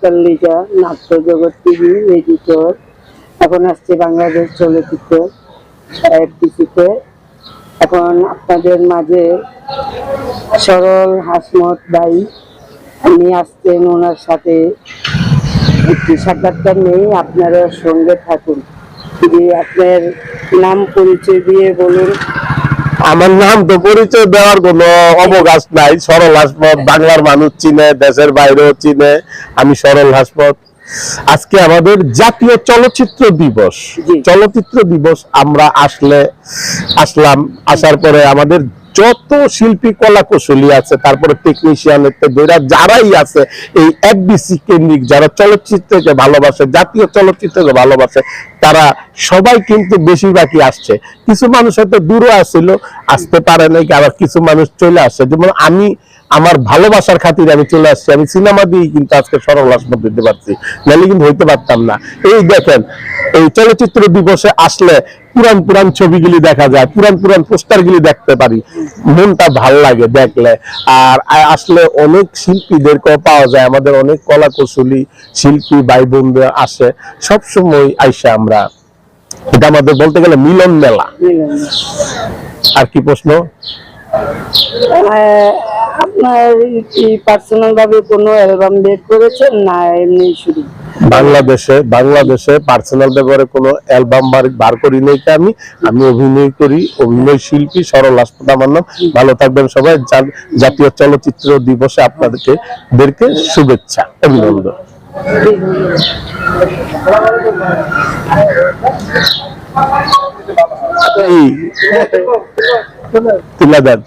Digital লিগা, নাট্য জগৎ TV, editor, এখন আসছে বাংলাদেশ চলচ্চিত্র এফডিসিতে। এখন আপনাদের মাঝে সরল হাসমত ভাই উনি আসছেন, ওনার সাথে একটি সাক্ষাৎকার নেই, আপনারা সঙ্গে থাকুন। আপনার নাম পরিচয় দিয়ে বলুন। আমার নাম তো পরিচয় দেওয়ার কোনো অবকাশ নাই। সরল হাসমত, বাংলার মানুষ চিনে, দেশের বাইরেও চিনে। আমি সরল হাসমত। আজকে আমাদের জাতীয় চলচ্চিত্র দিবস। চলচ্চিত্র দিবস আমরা আসলাম, আসার পরে আমাদের যত শিল্পী কলা কৌশলী আছে, তারপরে টেকনিশিয়ান যারাই আছে, এই এফডিসি কেন্দ্রিক যারা চলচ্চিত্রকে ভালোবাসে, জাতীয় চলচ্চিত্রকে ভালোবাসে, তারা সবাই কিন্তু বেশিরভাগই আসছে। কিছু মানুষ হয়তো দূরে আসছিল, আসতে পারে নাই, আবার কিছু মানুষ চলে আসছে। যেমন আমি আমার ভালোবাসার খাতিরে আমি চলে আসছি। আমি সিনেমা দিয়ে কিন্তু আজকে সরল হাসমত দিতে পারছি, নাহলে কিন্তু হইতে পারতাম না। এই দেখেন, এই চলচ্চিত্র দিবসে আসলে পুরান পুরান ছবিগুলি দেখা যায়, পুরান পুরান পোস্টারগুলি দেখতে পারি, মনটা ভাল লাগে দেখলে। আর আসলে অনেক শিল্পীদেরকেও পাওয়া যায়, আমাদের অনেক কলা কৌশলী শিল্পী ভাই বন্ধুরা আসে সবসময় আইসা। আমরা এটা আমাদের বলতে গেলে মিলন মেলা। আর কি প্রশ্ন? আপনার কি পার্সোনাল ভাবে কোনো অ্যালবাম বের করেছেন না এমনি শুধু? বাংলাদেশে পার্সোনাল ব্যাপারে কোনো অ্যালবাম বার করি নাই। আমি অভিনয় করি, অভিনয় শিল্পী সরল হাসমত আমার নাম। ভালো থাকবেন সবাই। জাতীয় চলচ্চিত্র দিবসে আপনাদেরকে শুভেচ্ছা, অভিনন্দন। তুলে দেন।